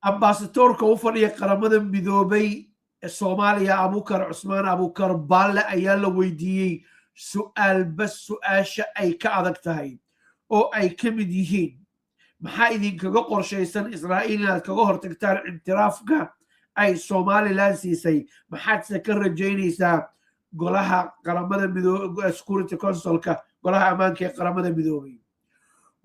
ambasadorka u fadhiya qaramada midoobay ee Soomaaliya Abukar Cusmaan Abukar Baalle ayaa la weydiiyey su'aal bas su'aasha ay ka adag tahay oo ay ka mid yihiin maxaa idinkaga qorshaysan Israa'iil inaad kaga hortagtaan intiraafka ay Somaliland siisay maxaadse ka rajaynaysaa golaha qaramada midoobay Security Councilka golaha ammaanka ee qaramada midoobay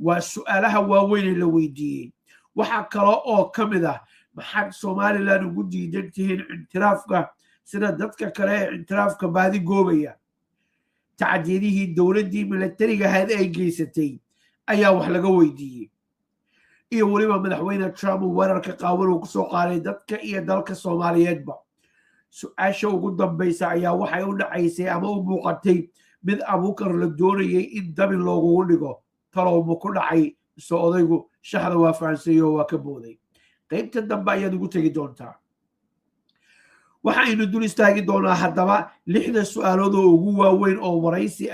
waa su'aalaha waaweyn ee la weydiiyey waxa kale oo ka mid ah maxaad Somaliland ugu diidan tihiin intiraafka sida dadka kale ee intiraafka baadi goobaya tacdiyadihii dowladdii militariga ahayd ay geysatay ayaa wax laga weydiiyey iyo waliba madaxweyne Trump weerarka qaawan uu ku soo qaaday dadka iyo dalka Soomaaliyeedba su'aasha ugu dambaysa ayaa waxay u dhacaysay ama u muuqatay mid Abukar la doonayay in dabin loogu dhigo talowma ku dhacay soo odaygu shaxda waa faansayo waa ka booday qaybta dambe ayaad ugu tegi doontaa waxaynu dul istaagi doonaa haddaba 6 su'aalood oo ugu waaweyn oo waraysi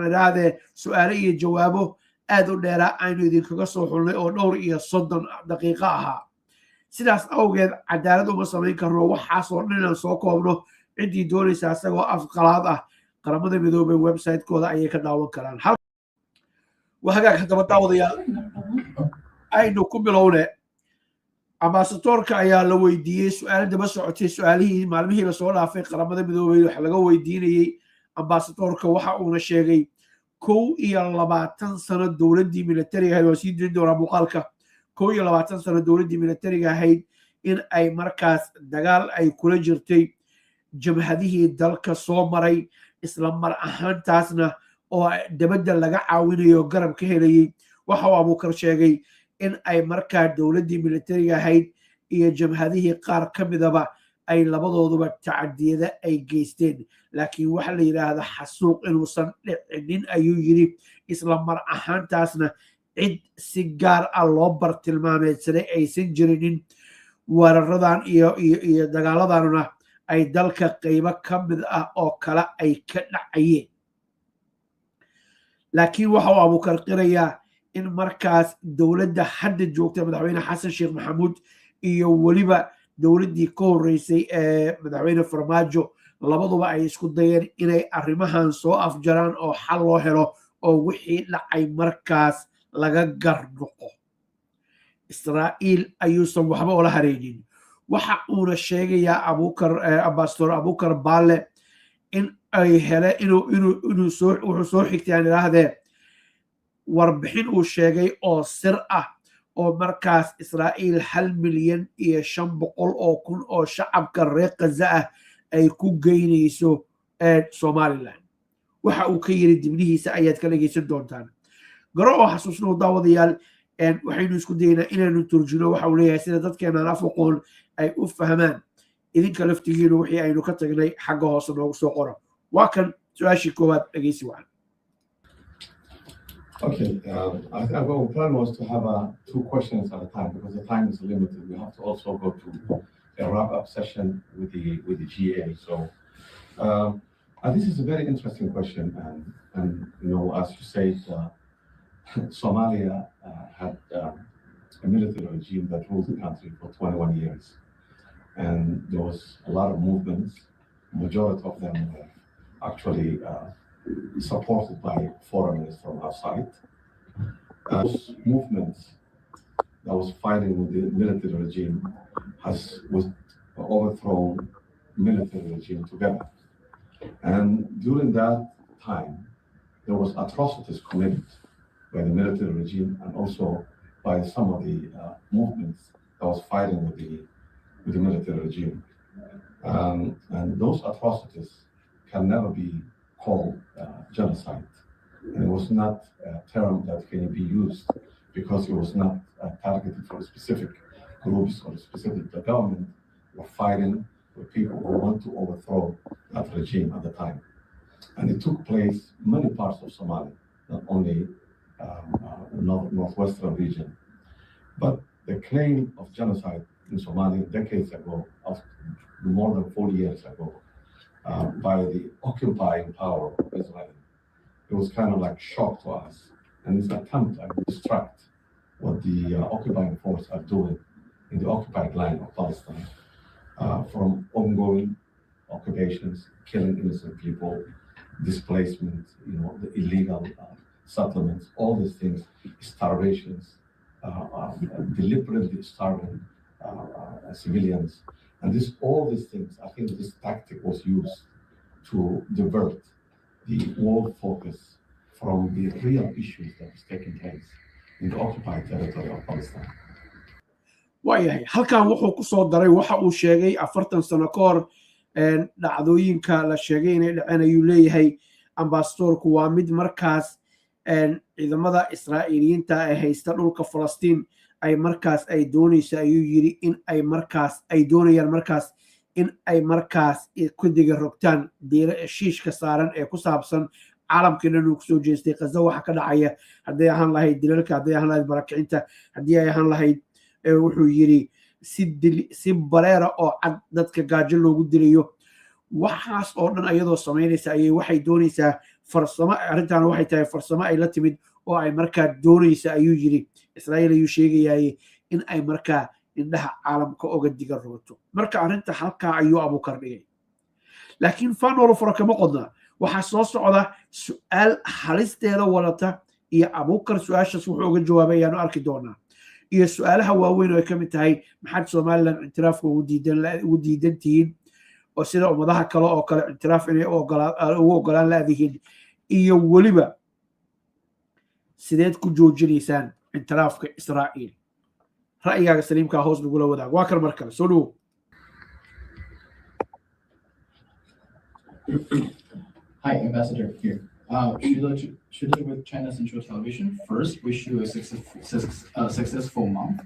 nadaade su'aalo iyo jawaabo aad u dheera aynu idinkaga soo xulnay oo dhowr iyo 30 daqiiqo ahaa sidaas awgeed cadaalad uma samayn karno waxaas oo dhan soo koobno cidii doonaysa asagoo afqalaad ah qaramada midoobay website-kooda ayay ka daawan karaan وهاجاك هذا بتعوض aynu ku bilowne ambasadorka ayaa la weydiiyey su'aal daba socotay su'aalihii maalmihii la soo dhaafay qaramada midoobay waxa laga weydiinayay ambasadorka waxa uu sheegay 21 sano dowladdii militariga ahayd oo sii dirin doona muuqaalka 21 sano dowladdii militariga ahayd in ay markaas dagaal ay kula jirtay jabhadihii dalka soo maray isla mar ahaantaasna oo dabadda laga caawinayo garab ka helayay waxa uu Abukar sheegay in ay markaa dowladdii militariga ahayd iyo jabhadihii qaar ka midaba ay labadooduba tacadiyada ay geysteen laakiin waxa la yiraahdo xasuuq inuusan dhicinin ayuu yiri isla mar ahaantaasna cid si gaar ah loo bartilmaameedsaday aysan jirinin weeraradan iyo dagaaladanuna ay dalka qaybo ka mid ah oo kale ay ka dhacayeen laakiin waxa uu Abukar qirayaa in markaas dowladda hadda joogta madaxweyne xasan sheekh maxamuud iyo waliba dowladdii ka horeysay ee madaxweyne farmaajo labaduba ay isku dayeen inay arrimahan soo afjaraan oo xal loo helo oo wixii dhacay markaas laga garnoqo Israa'iil ayuusan waxba ula hareerin waxa uuna sheegayaa ambasador Abukar Baalle in ay hele inuu soo xigtay aan idhaahdee warbixin uu sheegay oo sir ah oo markaas Israa'iil 1,500,000 oo shacabka reer Gaza ah ay ku geynayso Somaliland waxa uu ka yiri dibnihiisa ayaad ka dhageysan doontaan garo oo xasuusno daawadayaal waxaynu isku daynaa inaanu turjino waxa uu leeyahay sida dadkeena afaqoon ay u fahmaan idinka laftigiina wixii aynu ka tagnay xagga hoose noogu soo qoro waa kan su'aashii koowaad dhageysi wacan Okay, our plan was to have 2 questions at a time because the time is limited. We have to also go to a wrap-up session with the GA. So this is a very interesting question, and you know, as you said, Somalia had a military regime that ruled the country for 21 years, and there was a lot of movements. Majority of them were actually supported by foreigners from outside. Those movements that was fighting with the military regime was overthrown military regime together. And during that time, there was atrocities committed by the military regime and also by some of the movements that was fighting with the military regime. And those atrocities can never be called genocide. And it was not a term that can be used because it was not targeted for specific groups or specific. The government were fighting with people who want to overthrow that regime at the time. And it took place in many parts of Somalia, not only northwestern region. But the claim of genocide in Somalia decades ago, more than 40 years ago, by the occupying power of Israel, it was kind of like shock to us. And it's an attempt to distract what the occupying force are doing in the occupied land of Palestine, from ongoing occupations, killing innocent people, displacement, the illegal settlements, all these things, starvations, deliberately starving civilians. And all these things, I think this tactic was used to divert the world focus from the real issues that was taking place in the occupied territory of Palestine. waayahay halkan wuxuu ku soo daray waxa uu sheegay 40 sano ka hor dhacdooyinka la sheegay inay dhaceen ayuu leeyahay ambasadorku waa mid markaas ciidamada Israa'iiliyiinta ee haysta dhulka Falastiin ay markaas ay doonayso ayuu yiri in ay markaas ay doonayaan markaas in ay markaas ku diga rogtaan shiishka saaran ee ku saabsan caalamka dhan uu ku soo jeestay Gaza waxa ka dhacaya haddii ahaan lahayd dilalka haddii ahaan lahayd barakicinta haddii ay ahaan lahayd wuxuu yiri si bareera oo cad dadka gaajo loogu dilayo waxaas oo dhan ayadoo sameynaysa ayay waxay doonaysaa farsamo arrintan waxay tahay farsamo ay la timid oo ay markaa doonaysa ayuu yiri Israa'iil ayuu sheegayay in ay markaa indhaha caalamka uga diga rooto marka arrinta halka ayuu Abukar dhigay laakiin faanolo fara kama qodna waxa soo socda su'aal halisteeda wadata iyo Abukar su'aashaas wuxuu uga jawaabayaan arki doonaa iyo su'aalaha waaweyn oo ay ka mid tahay maxaad Soomaaliland intiraafka ugu diidantiin oo sida ummadaha kale oo kale intiraaf inay ugu ogolaan laadihiin iyo waliba sideed ku joojinaysaan intiraafka Israa'iil ra'yigaaga saliimka hoos lagu wadaag waa kar markale soo dhaw Hi, Ambassador here. Shida with China Central Television. First, wish you a successful month.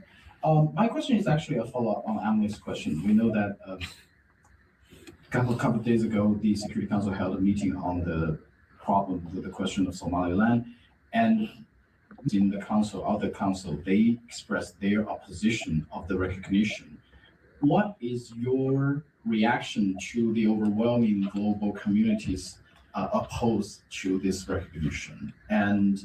My question is actually a follow-up on Emily's question. We know that a couple of days ago, the Security Council held a meeting on the problem with the question of Somaliland, and in the council, they expressed their opposition of the recognition. What is your reaction to the overwhelming global community's opposed to this recognition? And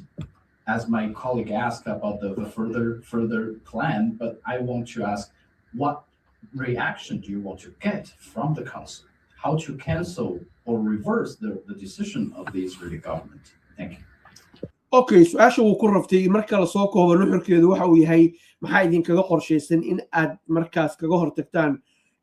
as my colleague asked about the further plan, but I want to ask, what reaction do you want to get from the council? How to cancel or reverse the decision of the Israeli government? Thank you. Okay, su'aasha uu ku raftay marka la soo koobo nuxurkeedu waxa uu yahay maxaa idinkaga qorshaysan in aad markaas kaga hortagtaan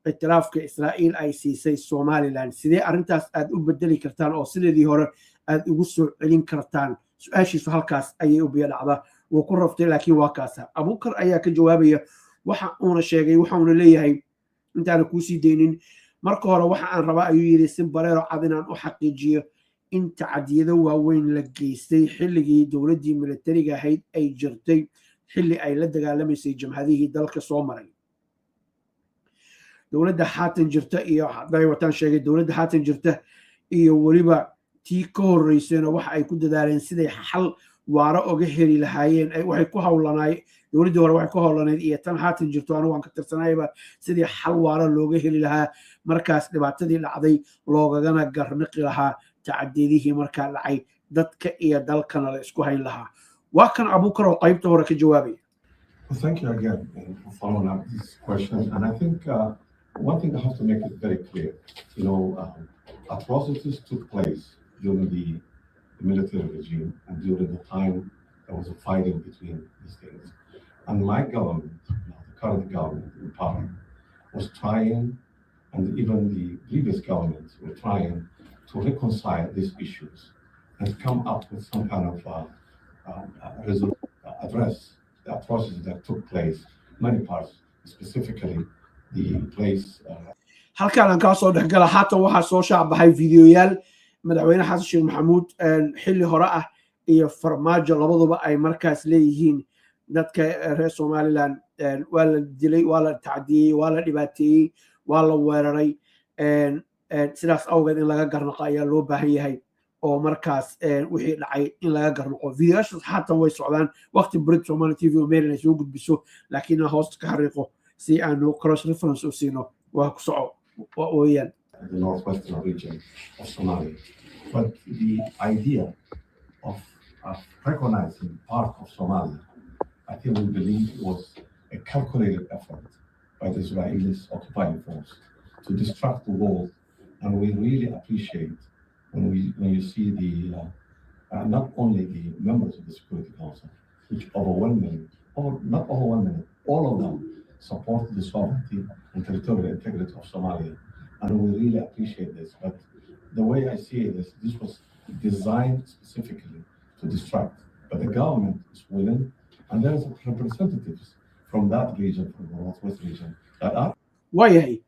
itiraafka Israa'iil ay siisay Somaliland sidee arrintaas aad u bedeli kartaan oo sideedii hore aad ugu soo celin kartaan su'aashiisu halkaas ayay u biyo-dhacdaa wuu ku raftay laakiin waa kaasa Abukar ayaa ka jawaabaya waxa uuna sheegay waxa uuna leeyahay intaan ku sii deynin marka hore waxa aan rabaa ayuu yiri si bareero cad inaan u xaqiijiyo in tacadiyada waaweyn la geystay xilligii dowladdii militariga ahayd ay jirtay xilli ay la dagaalamaysay jamhadihii dalka soo maray dowladda haatan jirta iyo daywataan sheegay dowladda haatan jirta iyo waliba tii ka horeysayna waxa ay ku dadaaleen siday xal waara uga heli lahaayeen waxay ku hawlanaay dowladdii hore waxay ku hawlanayd iyo tan haatan jirto anigu waan ka tirsanayba sidii xal waara looga heli lahaa markaas dhibaatadii dhacday loogagana garniqi lahaa tacadiyadihii markaa dhacay dadka iyo dalkana la isku hayn lahaa waa kan Abukar oo qaybta hore ka jawaabaya. Well, thank you again for following up this question. And I think one thing I have to make it very clear, atrocities took place during the military regime and during the time there was a fighting between these things. And my government, the current government in power, was trying, and even the previous governments were trying to reconcile these issues and come up with some kind of address the atrocities that took place in many parts, specifically the place. halkaan aan kaa soo dhexgala haatan waxaa soo shaabaxay fiidiyoyaal madaxweyne xasan sheekh maxamuud xilli hore ah iyo farmaajo labaduba ay markaas leeyihiin dadka reer Somaliland waa la dilay waa la tacdiyey waa la dhibaateeyey waa la weeraray sidaas awgeed in laga garnaqo ayaa loo baahan yahay oo markaas wixii dhacay in laga garnaqo fiidiyoyaashaas haatan way socdaan waqti Brit Somali TV oo meel ay soo gudbiso laakiin hoos ka xariiqo si aanu cross reference u siino waa ku soco the northwestern region of Somalia. But the idea of recognizing part of Somalia, I think we believe was a calculated effort by the Israelis occupying force to distract the world. And we really appreciate when you see the not only the members of the Security Council, which overwhelmingly, or not overwhelmingly, all of them support the sovereignty and territorial integrity of Somalia. And we really appreciate this. But the way I see it is this was designed specifically to distract. But the government is willing, and there is representatives from that region, from the Northwest region, that are. waayahay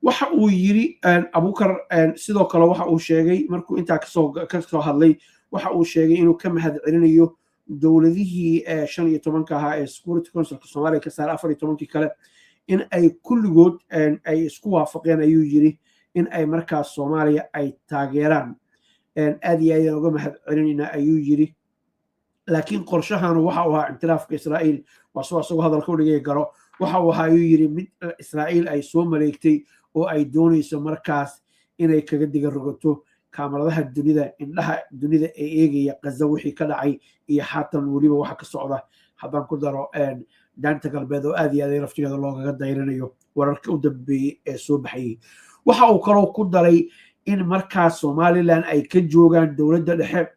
waxa uu yiri Abukar sidoo kale waxa uu sheegay markuu intaa ka soo hadlay waxa uu sheegay inuu ka mahad celinayo dowladihii 15 ahaa ee Security Council Soomaaliya ka saaray 14 kale in ay kulligood ay isku waafaqeen ayuu yiri in ay markaas Soomaaliya ay taageeraan aad iyo aad uga mahad celinayna ayuu yiri laakiin qorshahan waxa uu ahaa intilaafka Israa'iil wasoo asagoo hadalka u dhigay garo waxa uu ahaa ayuu yiri mid Israa'iil ay soo maleegtay oo ay doonayso markaas inay kaga diga rogato kaamaradaha dunida indhaha dunida ee eegaya Gaza wixii ka dhacay iyo xatan waliba waxa ka socda haddaan ku daro daanta galbeed oo aad iyo aad laftigeeda loogaga dayrinayo wararka u dambeeyay ee soo baxay waxa uu kaloo ku daray in markaas Somaliland ay ka joogaan dowladda dhexe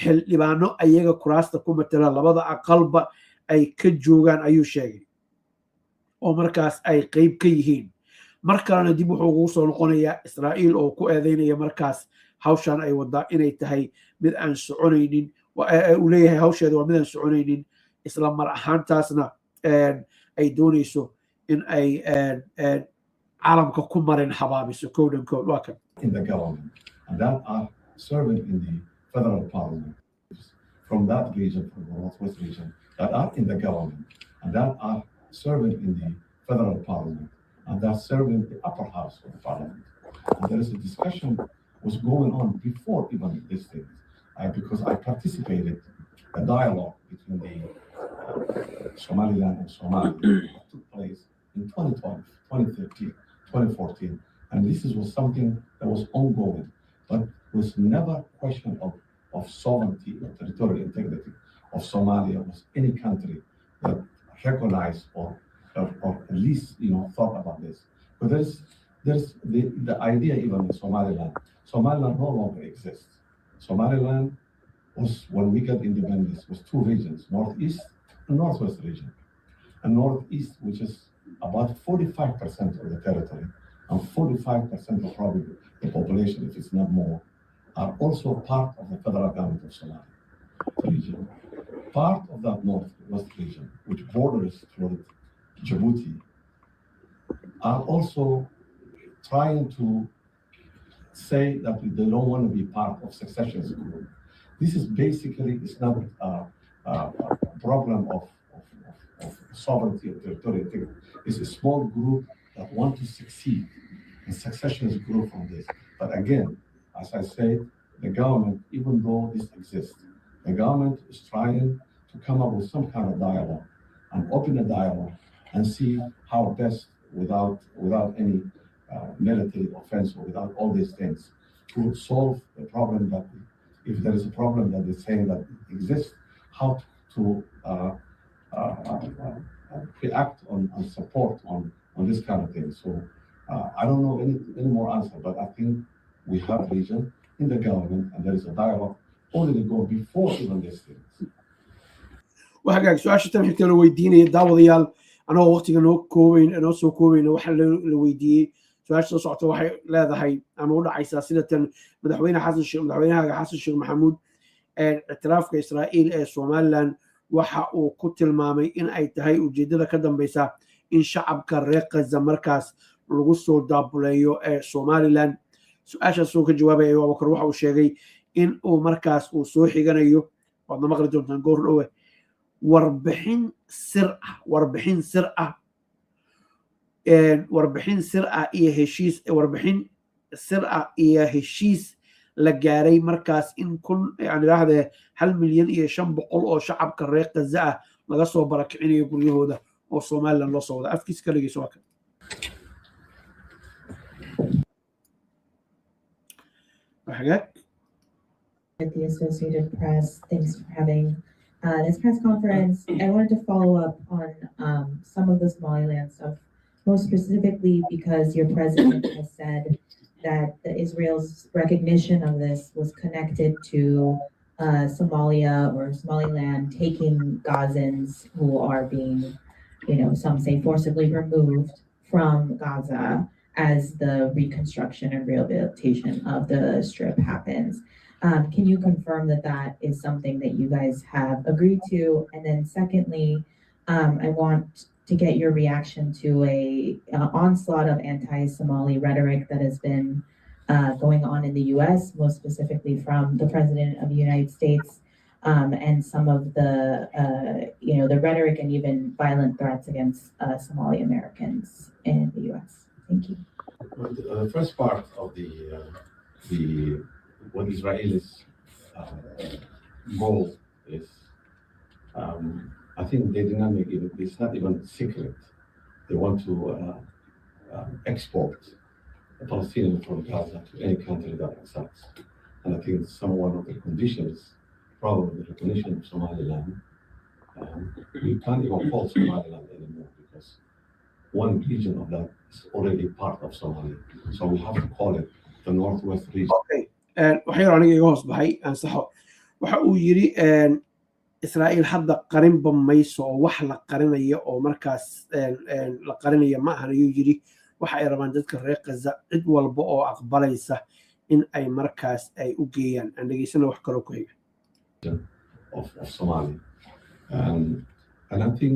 xildhibaano ayaga kuraasta ku matala labada aqalba ay ka joogaan ayuu sheegay oo markaas ay qayb ka yihiin markalena dib wuxuu ugu soo noqonayaa Israa'iil oo ku eedeynaya markaas hawshan ay wada inay tahay mid aan soconaynin uu leeyahay hawsheeda waa mid aan soconaynin isla mar ahaantaasna ay doonayso in ay caalamka ku marin habaabiso code waa kan in the government and that are serving in the federal parliament from that region, from the Northwest region, that are in the government and that are serving in the federal parliament and that serving the upper house of the parliament. And there is a discussion was going on before even this thing, because I participated a dialogue between the Somaliland and Somalia that took place in 2012, 2013, 2014. And this was something that was ongoing, but was never a question of sovereignty or territorial integrity of Somalia was any country that recognized or at least thought about this. But there's the idea even in Somaliland. Somaliland no longer exists. Somaliland was, when we got independence, was two regions, Northeast and Northwest region. And Northeast, which is about 45% of the territory, and 45% of probably the population, if it's not more, are also part of the federal government of Somalia region. Part of that Northwest region, which borders toward Djibouti, are also trying to say that they don't want to be part of secessionist group. This is basically, it's not a problem of sovereignty or territorial integrity. It's a small group that want to succeed, and secessionist group from this. But again, as I said, the government, even though this exists, the government is trying to come up with some kind of dialogue and open a dialogue and see how best, without any military offense or without all these things, to solve the problem that, if there is a problem that is saying that exists, how to react on support on this kind of thing. So I don't know any more answer, but I think we have vision in the government and there is a dialogue already go before even these things. وحقاك سؤال تمحك لو ويديني داوديال أنا وقتي إنه كوين إنه سو كوين وحل لو ويدي سؤال صعته وحي لا ذا هي أنا أقول عيسى سيدة مدحوينا حسن الشيخ محمود اعتراف كإسرائيل سومالان waxa uu ku tilmaamay in ay tahay ujeedada ka dambaysa in shacabka reer Gaza markaas lagu soo daabuleeyo Somaliland su'aashaas uu ka jawaabay Abukar waxa uu sheegay in uu markaas uu soo xiganayo wadna maqli doontaan goor dhowe warbixin sir ah iyo heshiis la gaaray markaas in kun raahde 1,500,000 oo shacabka reer Gaza ah laga soo barakicinayo guryahooda oo Somaliland loo soo wada afkiis ka dhigayso waa kan The Associated Press, thanks for having this press conference. I wanted to follow up on some of the Somaliland stuff. most specifically because your president has said that Israel's recognition of this was connected to Somalia or Somaliland taking Gazans who are being, some say forcibly removed from Gaza as the reconstruction and rehabilitation of the Strip happens. Can you confirm that that is something that you guys have agreed to? And then secondly, I want to get your reaction to a onslaught of anti-Somali rhetoric that has been going on in the U.S., most specifically from the President of the United States, and some of the the rhetoric and even violent threats against Somali Americans in the U.S. Thank you. The first part of what Israel's goal is, I think they did not make it. It's not even secret. They want to export the Palestinians from Gaza to any country that accepts. And I think one of the conditions, probably the recognition of Somaliland. We can't even call Somaliland anymore because one region of that is already part of Somalia. So we have to call it the Northwest region. Okay. waxay aniga iga hoos baxay ansaxo waxa uu yiri Israa'iil hadda qarinba mayso oo wax la qarinayo oo markaas la qarinayo ma ahan ayuu yiri waxa ay rabaan dadka reer Gaza cid walba oo aqbalaysa in ay markaas ay u geeyaan aan dhageysana wax kale ku xiga of Somalia. And I think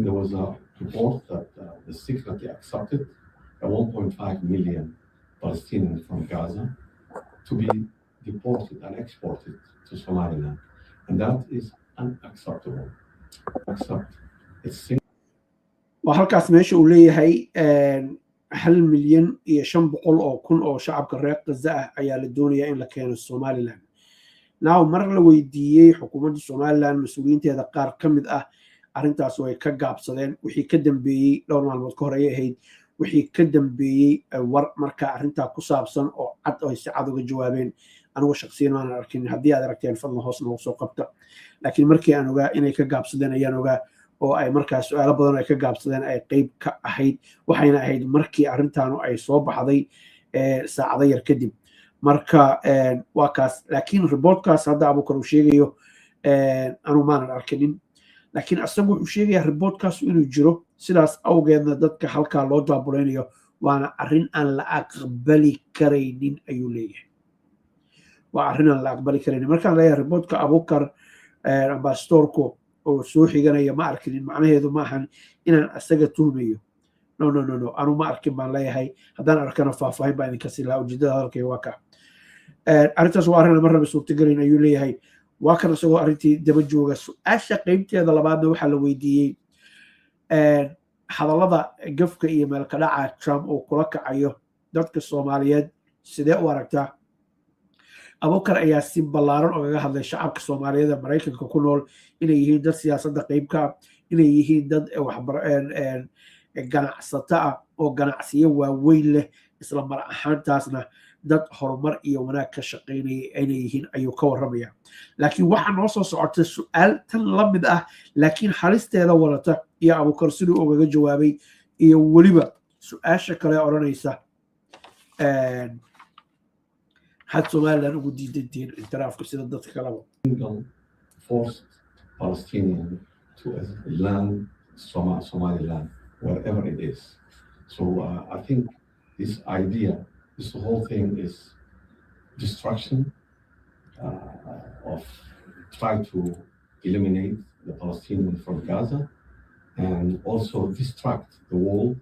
there was a report that the secretly accepted 1.5 million Palestinians from Gaza to be deported and exported to Somaliland. And that is unacceptable. waa halkaas meesha uu leeyahay 1,500,000 oo shacabka reer Gaza ah ayaa la doonayaa in la keeno Somaliland. Now mar la weydiiyey xukuumadda Somaliland mas'uuliyiinteeda qaar ka mid ah arrintaas way ka gaabsadeen wixii ka dambeeyay dhowr maalmood ka hor ay ahayd wixii ka dambeeyay war marka arrinta ku saabsan oo cad oo si cad uga jawaabeen anigu shakhsiyan ma arkin haddii aad aragteen fadlan hoos noogu soo qabta laakiin markii aan ogaa inay ka gaabsadeen ayaan ogaa oo ay markaas su'aalo badan ay ka gaabsadeen ay qayb ka ahayd waxayna ahayd markii arrintaanu ay soo baxday saacado yar kadib marka waa kaas laakiin reportkaas hadda Abukar uu sheegayo anu maanan arkinin laakiin asagu wuxuu sheegayaa reportkaas inuu jiro sidaas awgeedna dadka halkaa loo daabuleynayo waana arrin aan la aqbali karaynin ayuu leeyahay waa arrin aan la aqbali karaynin markaan leeyahay reportka Abukar ambassadorku oo soo xiganaya ma arkinin macnaheedu ma ahan inaan asaga tuhmayo no anu ma arkin baan leeyahay haddaan arkana faahfaahin baan idinka siin lahaa ujeedada hadalkayga waa ka arrintaas waa arrin marnaba suurtagelayn ayuu leeyahay waa kan isagoo arrintii daba jooga su-aasha qaybteeda labaadna waxaa la weydiiyey hadallada gafka iyo meelka dhaca Trump uu kula kacayo dadka Soomaaliyeed sidee u aragtaa Abukar ayaa si ballaaran ogaga hadlay shacabka Soomaaliyeed ee Mareykanka ku nool inay yihiin dad siyaasadda qayb ka ah inay yihiin dad ganacsato ah oo ganacsiyo waaweyn leh isla mar ahaantaasna dad horumar iyo wanaag ka shaqeynaya inay yihiin ayuu ka warramaya laakiin waxaa noo soo socota su'aal tan la mid ah laakiin halisteeda wadata iyo Abukar siduu ogaga jawaabay iyo weliba su'aasha kale odhanaysa had Somaliland ugu diidantiin intiraafka sida dadka kaleba forced Palestinian to land Somaliland wherever it is. So I think this whole thing is destruction of try to eliminate the Palestinians from Gaza and also distract the world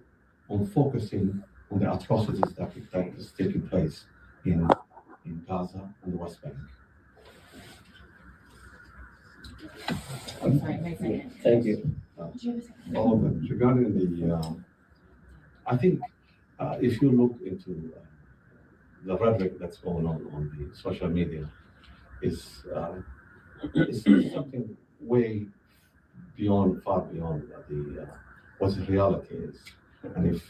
on focusing on the atrocities that is taking place in Gaza and the West Bank. Thank you. Regarding I think if you look into the rhetoric that's going on the social media, it's something way far beyond what the reality is. And if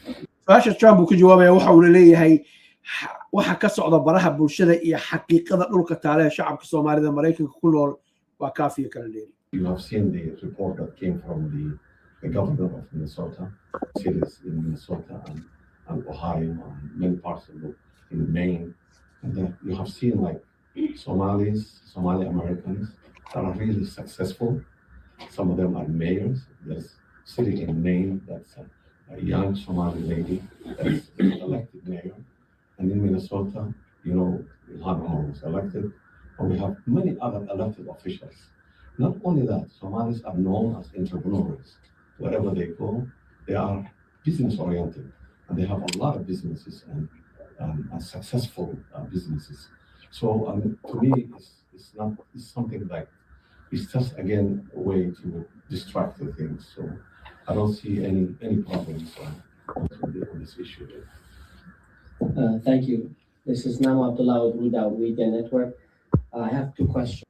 su'aasha Trump uu ka jawaabaya waxa uu leeyahay waxa ka socda baraha bulshada iyo xaqiiqada dhulka taale ee shacabka Soomaalida Mareykanka ku nool waa kaafiyo kala dheeri. You have seen the report that came from the governor of Minnesota, cities in Minnesota and Ohio and many parts of in Maine. And you have seen like Somali Americans that are really successful. Some of them are mayors. There's a city in Maine that's a young Somali lady that's elected mayor. And in Minnesota, Ilhan Omar was elected. And we have many other elected officials. Not only that, Somalis are known as entrepreneurs. Wherever they go, they are business oriented. And they have a lot of businesses and successful businesses. So to me, it's something like, it's just again a way to distract the things. So I don't see any problems on this issue. Thank you. This is Nama Abdullah with Ruda Media Network. I have two questions.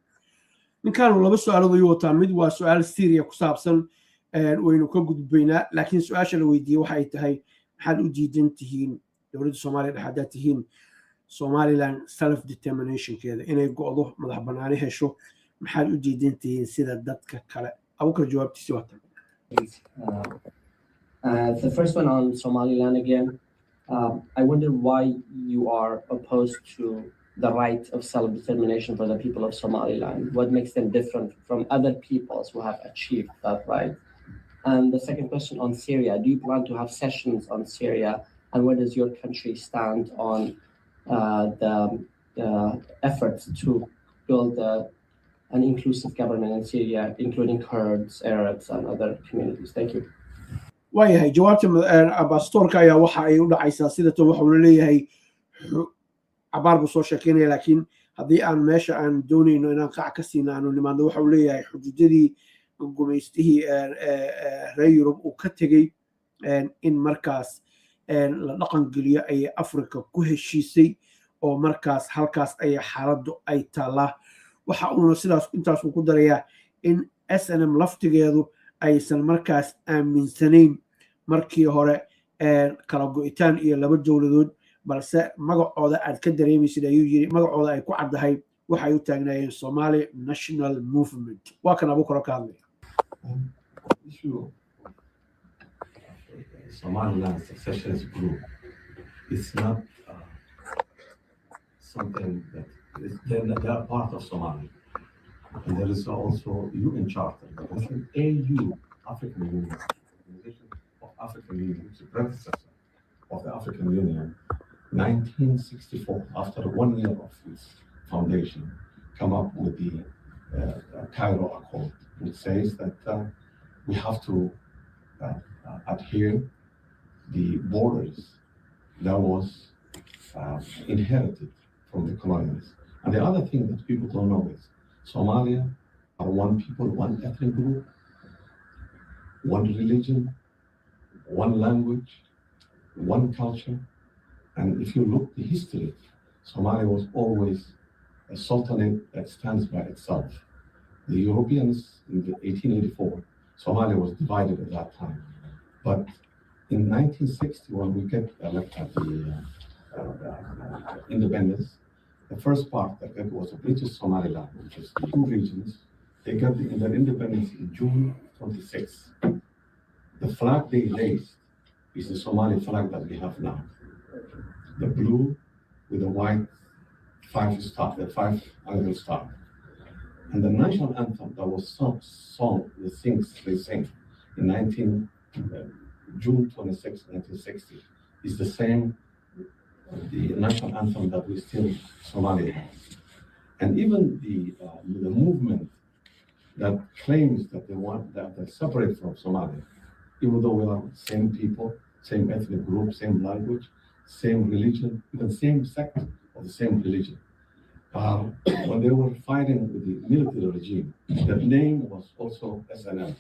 ninkan laba su'aalood ayuu wataa mid waa su'aal Syria ku saabsan waynu ka gudbaynaa laakiin su'aasha la weydiiyey waxay tahay maxaad u diidan tihiin dowladda Soomaaliya haddaad tihiin Somaliland self determinationkeeda inay go'do madax bannaani hesho maxaad u diidan tihiin sida dadka kale Abukar jawaabtiisa waa tan The first one on Somaliland again. I wonder why you are opposed to the right of self-determination for the people of Somaliland. What makes them different from other peoples who have achieved that right? And the second question on Syria, do you plan to have sessions on Syria? And where does your country stand on the efforts to build an inclusive government in Syria, including Kurds, Arabs, and other communities? Thank you. waayahay jawaabta abastoorka ayaa waxa ay u dhacaysaa sida tan waxa uu leeyahay cabaar buu soo sheekeynaya laakiin haddii aan meesha aan doonayno inaan qac ka siina aanu nimaadno waxa uu leeyahay xuduudadii gumaystihii reer Yurub uu ka tegey in markaas la dhaqan geliyo ayay Afrika ku heshiisay oo markaas halkaas ay xaaladdu ay taallaa waxa uuna sidaas intaas ku darayaa in SNM laftigeedu aysan markaas aaminsanayn markii hore kala go'itaan iyo laba dowladood balse magacooda aad ka dareemaysid ayuu yiri magacooda ay ku caddahay waxay u taagnaayeen Somali National Movement waa kan Abukar ka hadlaya issue Somaliland secessionist group is not something that they are part of Somalia. And there is also UN Charter. There is an AU, African Union, Organization of African Union, the predecessor of the African Union, 1964, after 1 year of its foundation, come up with the Cairo Accord, which says that we have to adhere the borders that was inherited from the colonials. And the other thing that people don't know is Somalia are one people, one ethnic group, one religion, one language, one culture. And if you look at the history, Somalia was always a sultanate that stands by itself. The Europeans in the 1884, Somalia was divided at that time. But in 1960, when we get elected the independence, the first part that was a British Somaliland, which is the two regions, they got their independence in June 26. The flag they raised is the Somali flag that we have now. The blue with the white the 5-angle star. And the national anthem that was sung, they sing in June 26, 1960, is the same the national anthem that we still Somalia have. And even the movement that claims that they're separate from Somalia, even though we are the same people, same ethnic group, same language, same religion, even same sect of the same religion. When they were fighting with the military regime, their name was also SNM.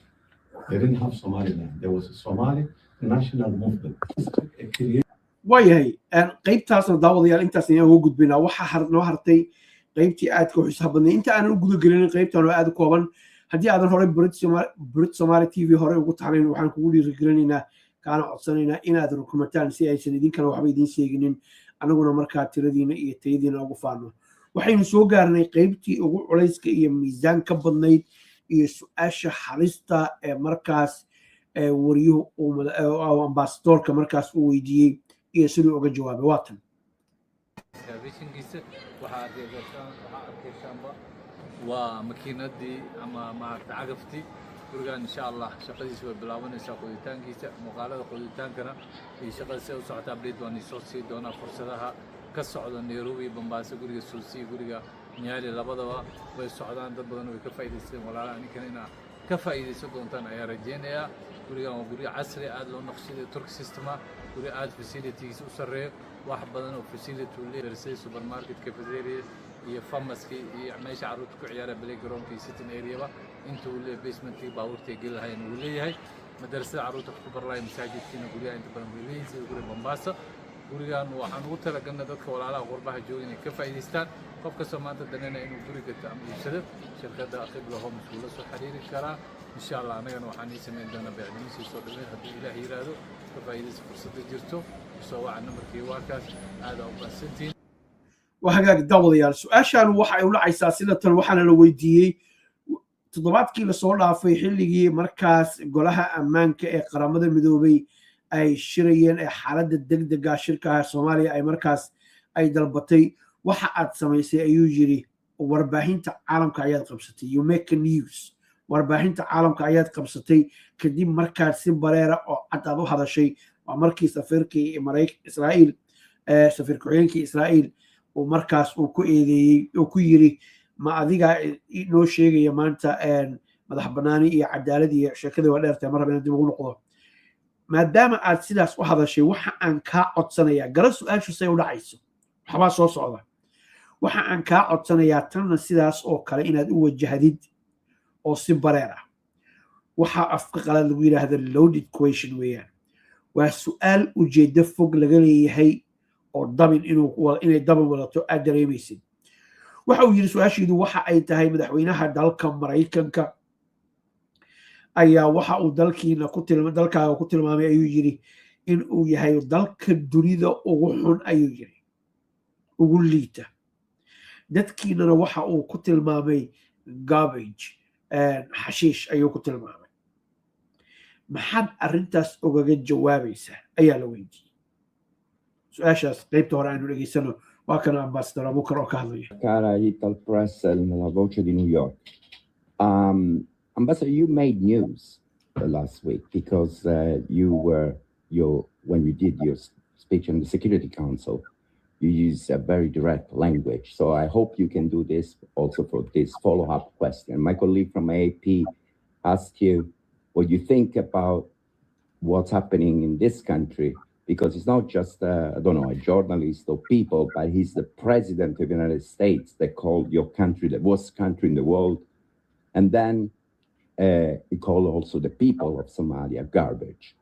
They didn't have Somaliland. There was a Somali National Movement. waayahay qaybtaasna daawadayaal intaas ayaan ugu gudbinaa waxa noo hartay qaybtii aadka u xisaab badnay inta aanan u guda gelinin qaybtan oo aad u kooban haddii aadan horey Brit Somali TV horey ugu taxanayn waxaan kugu dhiirigelinaynaa kaana codsanaynaa inaad rukumataan si aysan idinkana waxba idiin sheeginin annaguna markaa tiradiina iyo tayadiina ugu faano waxaynu soo gaarnay qaybtii ugu culayska iyo miisaan ka badnayd iyo su'aasha halista ee markaas wariyuhu ambasadorka markaas uu weydiiyey iyo siduu uga jawaabay waatan telefishinkiisa waxaa arkaysaanba waa makiinadii ama maaragta cagaftii gurigan insha allah shaqadiisa way bilaabanaysaa qoditaankiisa muuqaalada qoditaankana iyo shaqada si ay u socota update waan isoo sii doonaa fursadaha ka socda Nairobi Mombasa guriga Suusi guriga Nyali labadaba way socdaan dad badan way ka faa'iideysteen walaalaha ninkana inaa ka faa'iideysan doontaan ayaa rajeynayaa gurigan waa guri casri aad loo naqshaday Turk system guri aad facilities u sareeyo wax badan oo facility u leeyahay supermarket cafeteria iyo pharmacy iyo meesha carruurta ku ciyaara playground iyo sitting area ba inta uu leeyahay basement baabuurta gelahayn uu leeyahay madrasada carruurta ku barlaay masaajidkiina guriga inta badan leeyahay sida guriga Mombasa gurigan waxaan ugu talagalnay dadka walaalaha qurbaha jooga inay ka faa'iideystaan qof kasta maanta danayna inuu guriga ama iibsado shirkadda Qibla Home la soo xiriiri karaa insha Allah anagana waxaan sameyn doonaa baadhiisi soo dhaweyn haddii Ilaahay yiraahdo ka faa'iideyso fursada jirto soo waca numberkii waa kaas aad u baahantiin وحاجة دولية سؤال وحي ولا عيسى سنة وحنا لو ويديي تضبط كي لصورة في حلقي مركز قولها أمان كقرامة المذوبي أي شريين أي حالات الدقدقة شركة سوماليا أي مركز أي دلبطي وحقت سميسي أي يجري وارباهين عالم كعياد قبستي you make news وارباهين عالم كعياد قبستي كديم مركز سيمبريرا أو عتابو هذا الشيء ومركز سفيركي إماريك إسرائيل سفير كوينكي إسرائيل ومركز وكويدي وكويري ما أذيقا نو شيء يمانتا أن مدح بناني إيه عدالة شكله وديرته مرة بين الدماغ نقطة ما دام أد سيداس وهذا الشيء وحا أنكا عدسانيا قرأ سؤال شو سيولا عيسو حبا سو صعودة وحا أنكا عدسانيا تلنا سيداس أو كلا إناد أو الجهديد أو سيباريرا وحا أفقق على الويرة هذا اللودد كويشن ويان وسؤال وجيد فوق لغلي هي أو ضمن إنه ضمن ولا تقدر يميسين waxa uu yiri su'aashiidu waxa ay tahay madaxweynaha dalka Mareykanka ayaa waxa uu dalkiina ku tilmaamay ayuu yiri in uu yahay dalka dunida ugu xun ayuu yiri ugu liita dadkiina waxa uu ku tilmaamay garbage xashiish ayuu ku tilmaamay maxad arintaas ugaga jawaabaysaa ayaa la weydiiyay su'aashaas qaybta hore aanu dhageysano وكان أمباسادور أبوكر وكهذا. Cara Little Press nella voce di New York. Ambassador, you made news last week because when you did your speech in the Security Council, you used a very direct language. So I hope you can do this also for this follow-up question. My colleague from AAP asked you what you think about what's happening in this country. Because it's not just, I don't know, a journalist or people, but he's the president of the United States that called your country the worst country in the world. And then he called also the people of Somalia garbage.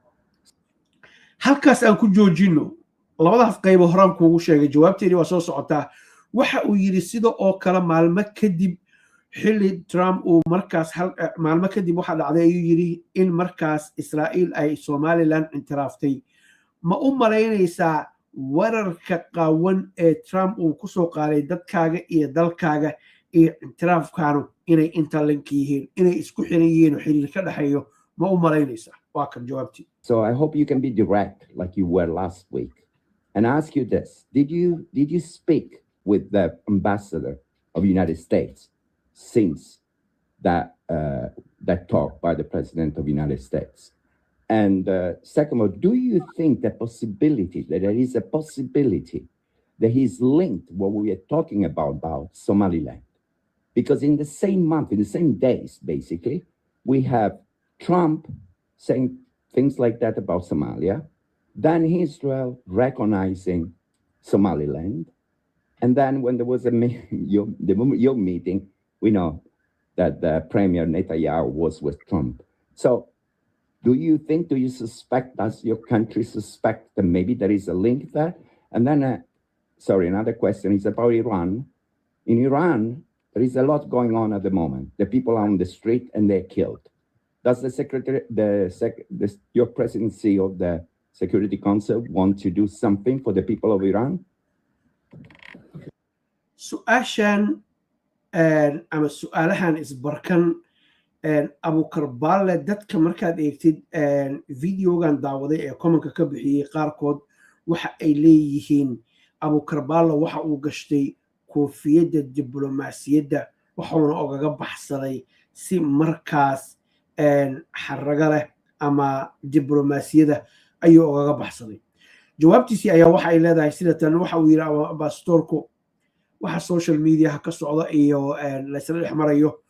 halkaas aan ku joojino labadaas qaybo horaan kuugu sheegay jawaabteedii waa soo socotaa waxa uu yiri sida oo kale maalmo kadib xilli Trump uu markaas maalmo kadib waxa dhacday ayuu yiri in markaas Israa'iil ay Somaliland intiraaftay ma u malaynaysaa wararka qaawan ee Trump uu ku soo qaaday dadkaaga iyo dalkaaga iyo intiraafkaanu inay interlink yihiin inay isku xiran yihiin oo xiriir ka dhaxeeyo ma u malaynaysaa waa kan jawaabtii So I hope you can be direct like you were last week and ask you this. Did you speak with the ambassador of the United States since that talk by the president of the United States? And second of all, do you think that there is a possibility that he's linked what we are talking about Somaliland? Because in the same month, in the same days, basically, we have Trump saying things like that about Somalia, then Israel recognizing Somaliland, and then when there was your meeting, we know that the Premier Netanyahu was with Trump. So do you suspect, does your country suspect that maybe there is a link there? And then, another question is about Iran. In Iran, there is a lot going on at the moment. The people are on the street and they're killed. Does your presidency of the Security Council want to do something for the people of Iran? سؤاشان أما سؤالهان إسبركان abukar baale dadka markaad eegtid videogan daawaday ee commenka ka bixiyey qaarkood waxa ay leeyihiin abukar baale waxa uu gashtay koofiyadda diblomaasiyadda waxuuna ogaga baxsaday si markaas xaraga leh ama diblomaasiyada ayuu ogaga baxsaday jawaabtiisii ayaa waxa ay leedahay sida tan waxa uu yidhi ambasadorku waxa social mediaha ka socda iyo laysla dhex marayo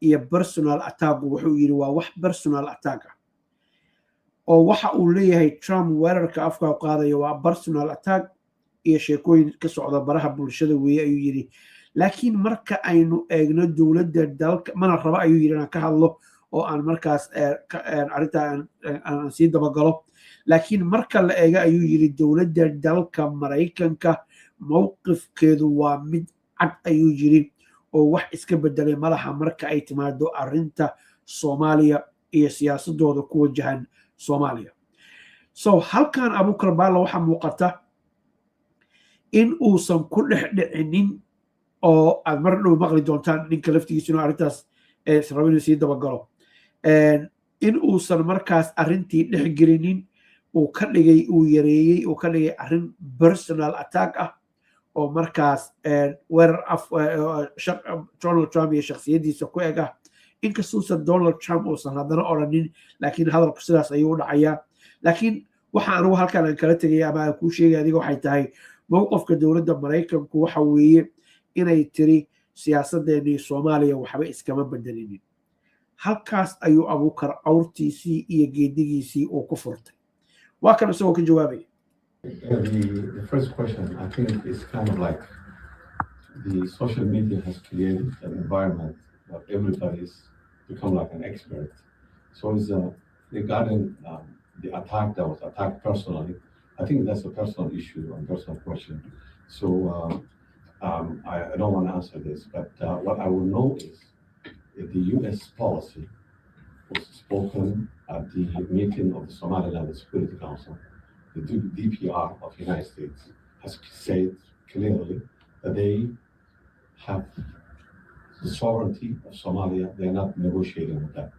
iyo personal attack wuxuu yidhi waa wax personal attack ah oo waxa uu leeyahay Trump weerarka afka qaadayo waa personal attack iyo sheekooyin ka socda baraha bulshada weeye ayuu yidhi laakiin marka aynu eegno dowladda dalka mana raba ayuu yidhi inaan ka hadlo oo aan markaas arrinta aan sii dabagalo laakiin marka la eego ayuu yidhi dowladda dalka Maraykanka mowqifkeedu waa mid cad ayuu yidhi oo wax iska bedelay malaha marka ay timaado arrinta Soomaaliya iyo siyaasadooda ku wajahan Soomaaliya so halkan abukar baale waxa muuqata in uusan ku dhex dhicinin oo aad mar dhow maqli doontaan ninka laftigiisa inuu arrintaas rabo inuu sii dabagalo in uusan markaas arrintii dhex gelinin uu ka dhigay uu yareeyey uu ka dhigay arrin personal attack ah oo markaas weerar Donald Trump iyo shakhsiyadiisa ku eg ah inkastuusan Donald Trump uusan haddana odhanin laakiin hadalku sidaas ayuu u dhacayaa laakiin waxa anigu halkan aan kala tegay ama aan kuu sheegay adiga waxay tahay mowqifka dowladda Maraykanku waxa weeye inay tiri siyaasadeennii Soomaaliya waxba iskama bedelinin halkaas ayuu abukar awrtiisii iyo geedigiisii uu ku furtay waa kan isagoo ka jawaabaya The first question, I think, is kind of like the social media has created an environment where everybody's become like an expert. So it's regarding the attack that was attacked personally, I think that's a personal issue and personal question. So I don't want to answer this, but what I will know is if the U.S. policy was spoken at the meeting of the Somaliland Security Council. The DPR of the United States has said clearly that they have the sovereignty of Somalia. They're not negotiating with that.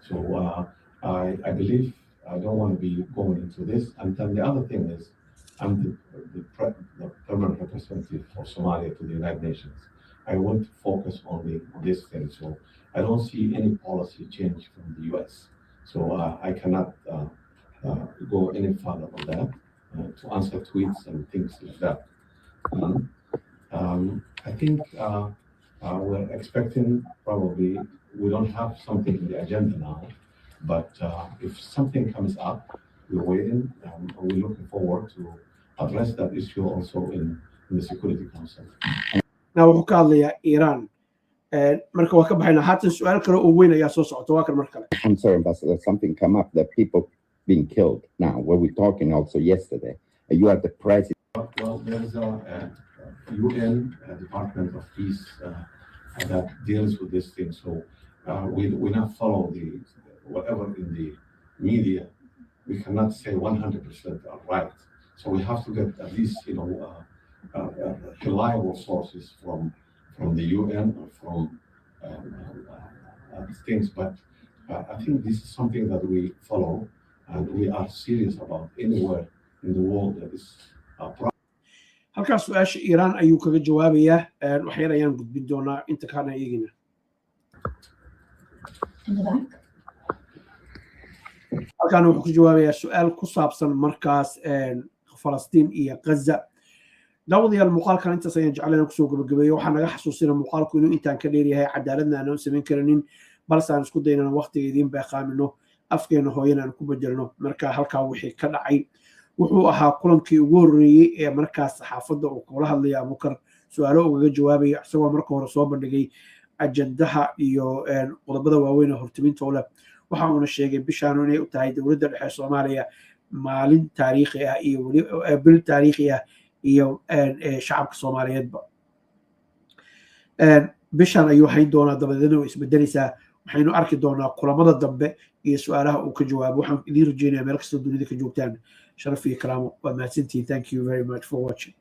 So I believe I don't want to be going into this. And then the other thing is I'm the permanent representative for Somalia to the United Nations. I want to focus only on this thing. So I don't see any policy change from the U.S. So I cannot go any further on that to answer tweets and things like that. I think we're expecting probably, we don't have something in the agenda now, but if something comes up, we're waiting and we're looking forward to address that issue also in the Security Council. Now wuxuu ka hadlayaa Iran marka waa ka baxayna haatan su'aal kale oo weyn ayaa soo socota waa kan mar kale. I'm sorry, Ambassador, something come up that people being killed now. Were we talking also yesterday? You are the president. Well, there is a UN Department of Peace that deals with this thing. So we not follow the whatever in the media. We cannot say 100% are right. So we have to get at least reliable sources from the UN or from things. But I think this is something that we follow and we are serious about anywhere in the world that is halkaas su'aasha Iran ayuu kaga jawaabayaa waxyar ayaan gudbin doonaa inta kana eegina halkan wuxuu ku jawaabayaa su'aal ku saabsan markaas Falastiin iyo Gaza dawadiyaal muuqaalkan intaas ayaan jeclaan ku soo gabagabeeyo waxaan naga xasuusinaa muuqaalku inuu intaan ka dheer yahay cadaaladna aan samayn karinin balse aan isku daynana waqtiga idin baaqaamino afkeena hooyana aan ku bedelno marka halkaa wixii ka dhacay wuxuu ahaa kulankii ugu horreeyay ee markaas saxaafadda uu kula hadlaya Abukar su'aalo uga jawaabaya isagoo marka hore soo bandhigay ajandaha iyo qodobada waaweyn ee hortiminta u leh waxa uuna sheegay bishaan inay u tahay dowladda dhexe Soomaaliya maalin taariikhi ah iyo wali bil taariikhi ah iyo shacabka Soomaaliyeedba bishaan ayuu hayn doonaa dabadeedna way isbedelaysaa waxaynu arki doonaa kulamada dambe iyo su'aalaha uu ka jawaabo waxaan idin rajeynayaa meel kasta dunida ka joogtaan sharaf iyo karaamo waa mahadsantihiin. Thank you very much for watching.